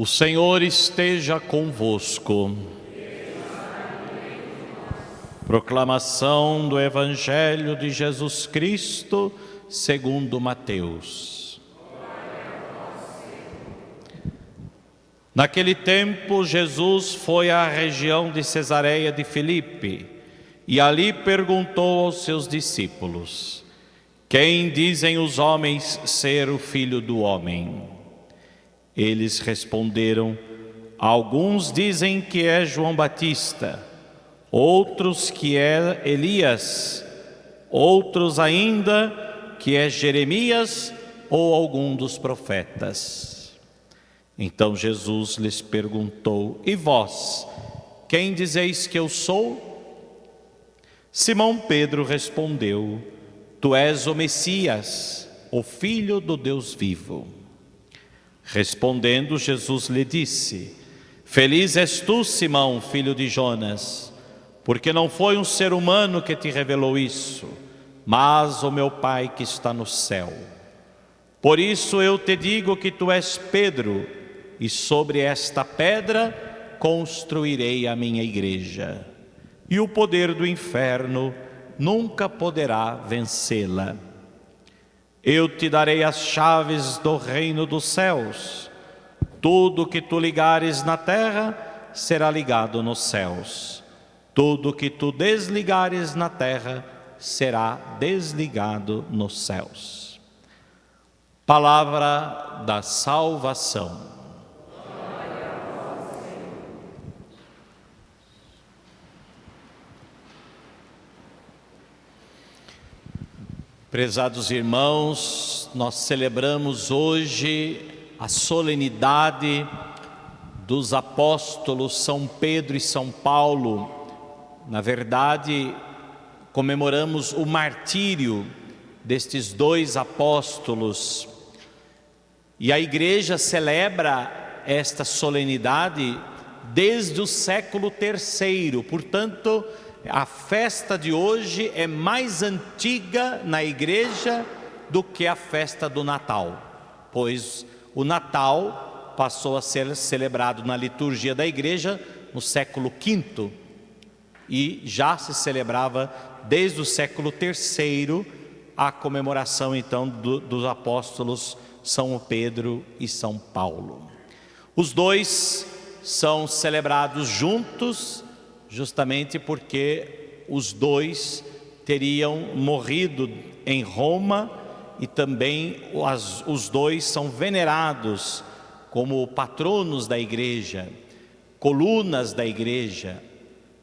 O Senhor esteja convosco. Proclamação do Evangelho de Jesus Cristo, segundo Mateus. Naquele tempo, Jesus foi à região de Cesareia de Filipe e ali perguntou aos seus discípulos: quem dizem os homens ser o Filho do Homem? Eles responderam: alguns dizem que é João Batista, outros que é Elias, outros ainda que é Jeremias ou algum dos profetas. Então Jesus lhes perguntou: e vós, quem dizeis que eu sou? Simão Pedro respondeu: tu és o Messias, o Filho do Deus vivo. Respondendo, Jesus lhe disse: feliz és tu, Simão, filho de Jonas, porque não foi um ser humano que te revelou isso, mas o meu Pai que está no céu. Por isso eu te digo que tu és Pedro, e sobre esta pedra construirei a minha igreja, e o poder do inferno nunca poderá vencê-la. Eu te darei as chaves do reino dos céus. Tudo que tu ligares na terra será ligado nos céus. Tudo que tu desligares na terra será desligado nos céus. Palavra da salvação. Prezados irmãos, nós celebramos hoje a solenidade dos apóstolos São Pedro e São Paulo. Na verdade, comemoramos o martírio destes dois apóstolos. E a Igreja celebra esta solenidade desde o século III, portanto, a festa de hoje é mais antiga na igreja do que a festa do Natal, pois o Natal passou a ser celebrado na liturgia da igreja no século V e já se celebrava desde o século III a comemoração então dos apóstolos São Pedro e São Paulo. Os dois são celebrados juntos, justamente porque os dois teriam morrido em Roma e também os dois são venerados como patronos da igreja, colunas da igreja,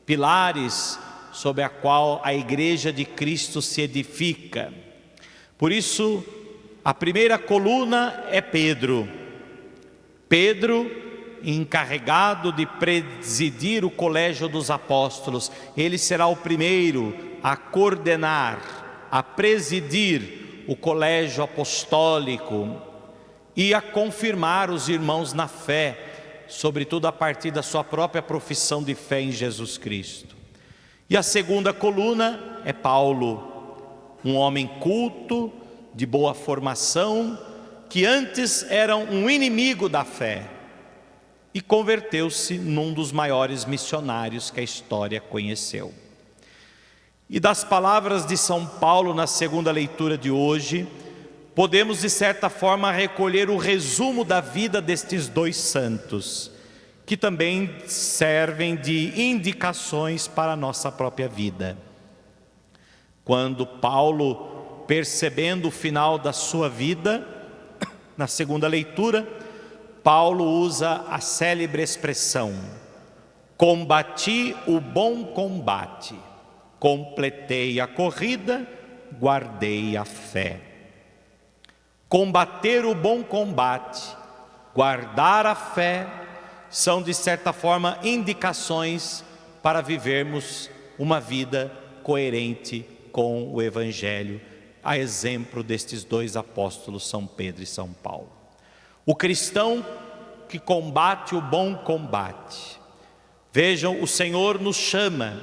pilares sobre a qual a igreja de Cristo se edifica. Por isso, a primeira coluna é Pedro. Pedro, encarregado de presidir o colégio dos apóstolos, ele será o primeiro a coordenar, a presidir o colégio apostólico e a confirmar os irmãos na fé, sobretudo a partir da sua própria profissão de fé em Jesus Cristo. E a segunda coluna é Paulo, um homem culto, de boa formação, que antes era um inimigo da fé, e converteu-se num dos maiores missionários que a história conheceu. E das palavras de São Paulo na segunda leitura de hoje, podemos de certa forma recolher o resumo da vida destes dois santos, que também servem de indicações para a nossa própria vida. Quando Paulo, percebendo o final da sua vida, na segunda leitura, Paulo usa a célebre expressão: combati o bom combate, completei a corrida, guardei a fé. Combater o bom combate, guardar a fé, são de certa forma indicações para vivermos uma vida coerente com o Evangelho, a exemplo destes dois apóstolos, São Pedro e São Paulo. O cristão que combate o bom combate. Vejam, o Senhor nos chama,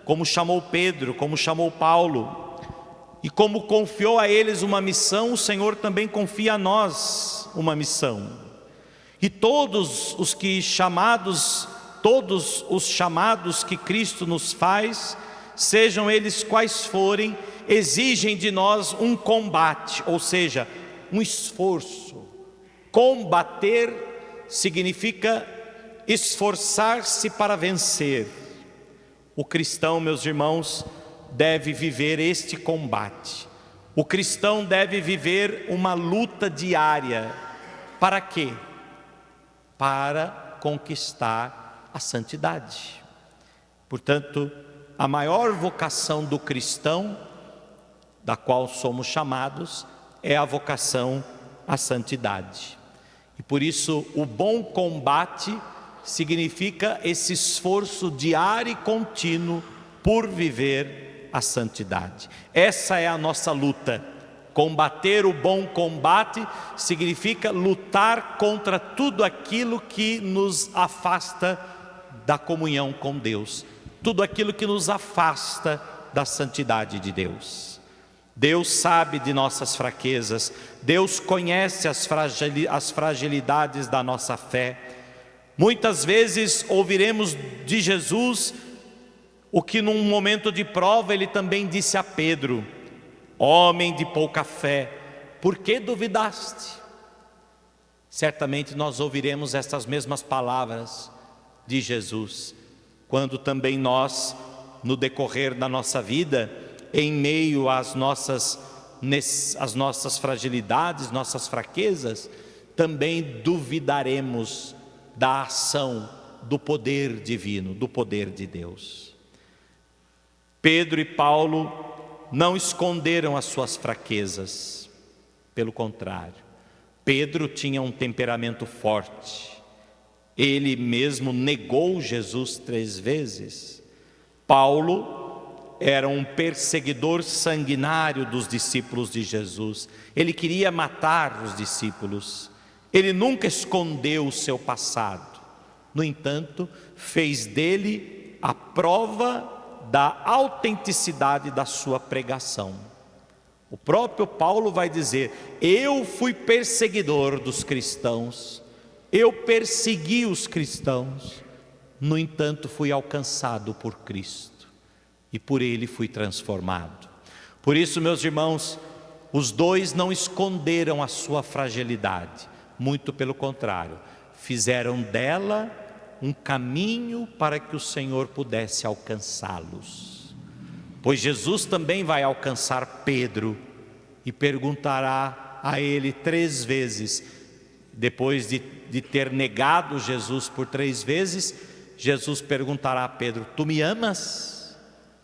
como chamou Pedro, como chamou Paulo, e como confiou a eles uma missão, o Senhor também confia a nós uma missão. E todos os chamados que Cristo nos faz, sejam eles quais forem, exigem de nós um combate, ou seja, um esforço. Combater significa esforçar-se para vencer. O cristão, meus irmãos, deve viver este combate. O cristão deve viver uma luta diária. Para quê? Para conquistar a santidade. Portanto, a maior vocação do cristão, da qual somos chamados, é a vocação à santidade. E por isso, o bom combate significa esse esforço diário e contínuo por viver a santidade. Essa é a nossa luta. Combater o bom combate significa lutar contra tudo aquilo que nos afasta da comunhão com Deus, tudo aquilo que nos afasta da santidade de Deus. Deus sabe de nossas fraquezas, Deus conhece as fragilidades da nossa fé. Muitas vezes ouviremos de Jesus o que num momento de prova ele também disse a Pedro: homem de pouca fé, por que duvidaste? Certamente nós ouviremos estas mesmas palavras de Jesus, quando também nós, no decorrer da nossa vida, em meio às nossas fragilidades, nossas fraquezas, também duvidaremos da ação, do poder divino, do poder de Deus. Pedro e Paulo não esconderam as suas fraquezas, pelo contrário. Pedro tinha um temperamento forte, ele mesmo negou Jesus 3 vezes. Paulo era um perseguidor sanguinário dos discípulos de Jesus, ele queria matar os discípulos, ele nunca escondeu o seu passado, no entanto, fez dele a prova da autenticidade da sua pregação. O próprio Paulo vai dizer: eu fui perseguidor dos cristãos, eu persegui os cristãos, no entanto fui alcançado por Cristo e por Ele fui transformado. Por isso, meus irmãos, os dois não esconderam a sua fragilidade, muito pelo contrário, fizeram dela um caminho para que o Senhor pudesse alcançá-los. Pois Jesus também vai alcançar Pedro e perguntará a ele 3 vezes, depois de ter negado Jesus por 3 vezes, Jesus perguntará a Pedro: tu me amas?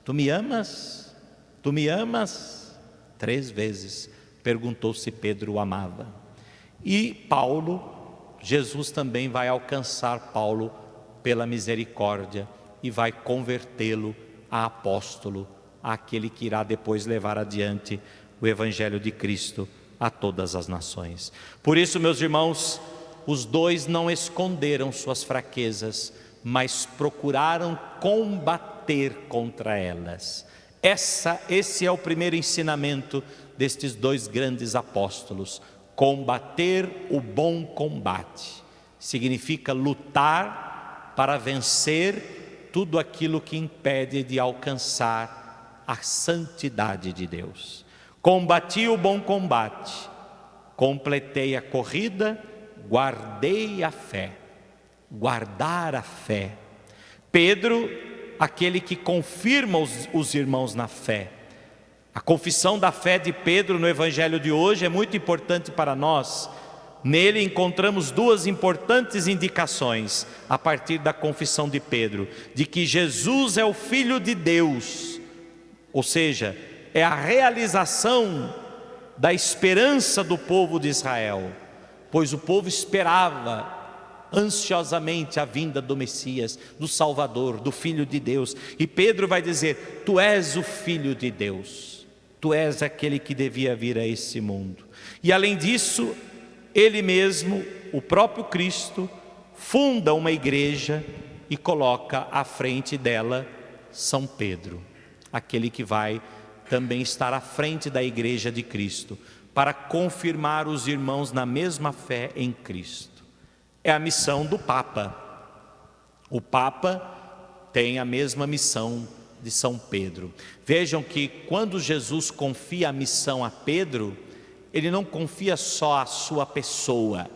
Tu me amas? Tu me amas? 3 vezes perguntou se Pedro o amava. E Paulo, Jesus também vai alcançar Paulo pela misericórdia e vai convertê-lo a apóstolo, aquele que irá depois levar adiante o Evangelho de Cristo a todas as nações. Por isso, meus irmãos, os dois não esconderam suas fraquezas, mas procuraram combater contra elas. Esse é o primeiro ensinamento destes 2 grandes apóstolos. Combater o bom combate significa lutar para vencer tudo aquilo que impede de alcançar a santidade de Deus. Combati o bom combate, completei a corrida, guardei a fé. Guardar a fé. Pedro, aquele que confirma os irmãos na fé. A confissão da fé de Pedro no Evangelho de hoje é muito importante para nós. Nele encontramos 2 importantes indicações, a partir da confissão de Pedro, de que Jesus é o Filho de Deus, ou seja, é a realização da esperança do povo de Israel, pois o povo esperava ansiosamente a vinda do Messias, do Salvador, do Filho de Deus. E Pedro vai dizer: tu és o Filho de Deus, tu és aquele que devia vir a esse mundo. E além disso, ele mesmo, o próprio Cristo, funda uma igreja e coloca à frente dela São Pedro, aquele que vai também estar à frente da igreja de Cristo, para confirmar os irmãos na mesma fé em Cristo. é a missão do Papa. O Papa tem a mesma missão de São Pedro. Vejam que quando Jesus confia a missão a Pedro, ele não confia só a sua pessoa,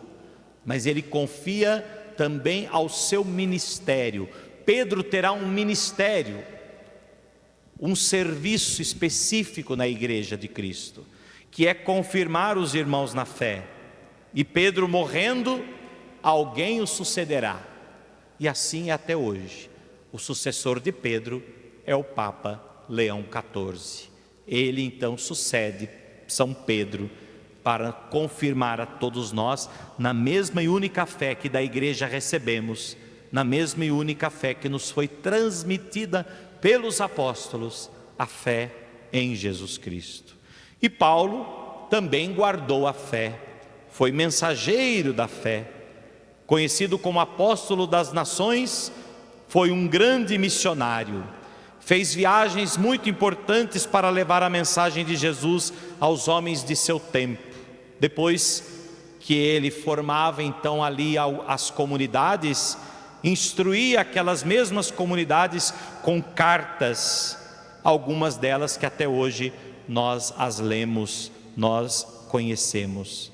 mas ele confia também ao seu ministério. Pedro terá um ministério, um serviço específico na igreja de Cristo, que é confirmar os irmãos na fé. E Pedro morrendo, alguém o sucederá. E assim é até hoje. O sucessor de Pedro é o Papa Leão XIV. Ele então sucede São Pedro para confirmar a todos nós na mesma e única fé que da igreja recebemos, na mesma e única fé que nos foi transmitida pelos apóstolos, a fé em Jesus Cristo. E Paulo também guardou a fé, foi mensageiro da fé, conhecido como apóstolo das nações, foi um grande missionário, fez viagens muito importantes para levar a mensagem de Jesus aos homens de seu tempo. Depois que ele formava então ali as comunidades, instruía aquelas mesmas comunidades com cartas, algumas delas que até hoje nós as lemos, nós conhecemos.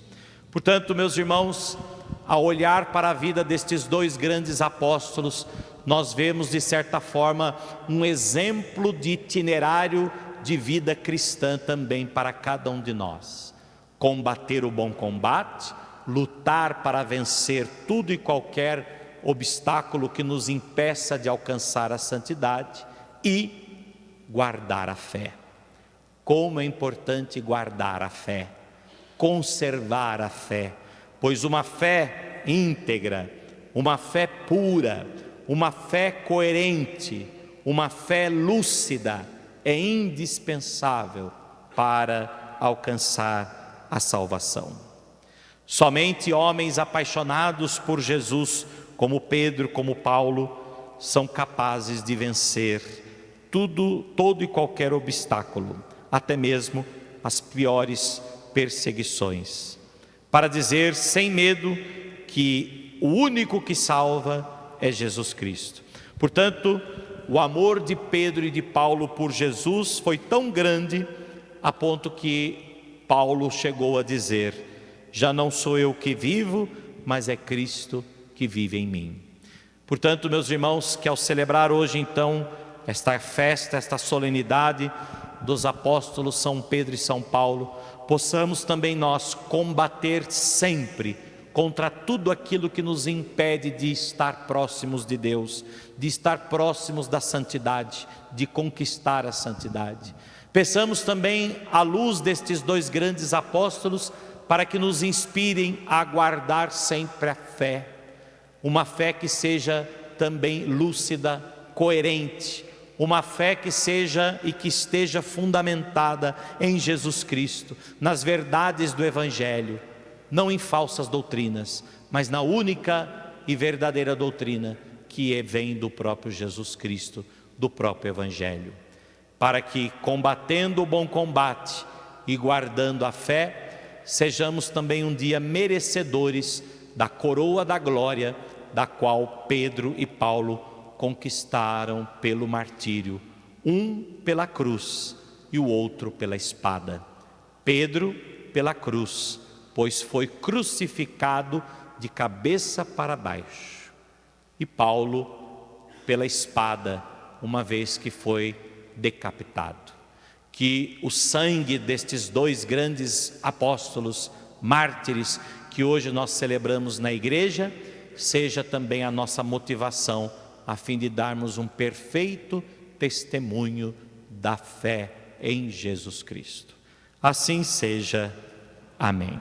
Portanto, meus irmãos, ao olhar para a vida destes dois grandes apóstolos, nós vemos de certa forma um exemplo de itinerário de vida cristã também para cada um de nós. Combater o bom combate, lutar para vencer tudo e qualquer obstáculo que nos impeça de alcançar a santidade e guardar a fé. Como é importante guardar a fé, conservar a fé, pois uma fé íntegra, uma fé pura, uma fé coerente, uma fé lúcida é indispensável para alcançar a salvação. Somente homens apaixonados por Jesus, como Pedro, como Paulo, são capazes de vencer todo e qualquer obstáculo, até mesmo as piores perseguições, para dizer sem medo que o único que salva é Jesus Cristo. Portanto, o amor de Pedro e de Paulo por Jesus foi tão grande a ponto que Paulo chegou a dizer: já não sou eu que vivo, mas é Cristo que vive em mim. Portanto, meus irmãos, que ao celebrar hoje então esta festa, esta solenidade dos apóstolos São Pedro e São Paulo, possamos também nós combater sempre contra tudo aquilo que nos impede de estar próximos de Deus, de estar próximos da santidade, de conquistar a santidade. Peçamos também a luz destes dois grandes apóstolos para que nos inspirem a guardar sempre a fé, uma fé que seja também lúcida, coerente, uma fé que seja e que esteja fundamentada em Jesus Cristo, nas verdades do Evangelho, não em falsas doutrinas, mas na única e verdadeira doutrina que vem do próprio Jesus Cristo, do próprio Evangelho. Para que, combatendo o bom combate e guardando a fé, sejamos também um dia merecedores da coroa da glória, da qual Pedro e Paulo conquistaram pelo martírio, um pela cruz e o outro pela espada. Pedro pela cruz, pois foi crucificado de cabeça para baixo, e Paulo pela espada, uma vez que foi decapitado. Que o sangue destes dois grandes apóstolos, mártires, que hoje nós celebramos na igreja, seja também a nossa motivação, a fim de darmos um perfeito testemunho da fé em Jesus Cristo. Assim seja. Amém.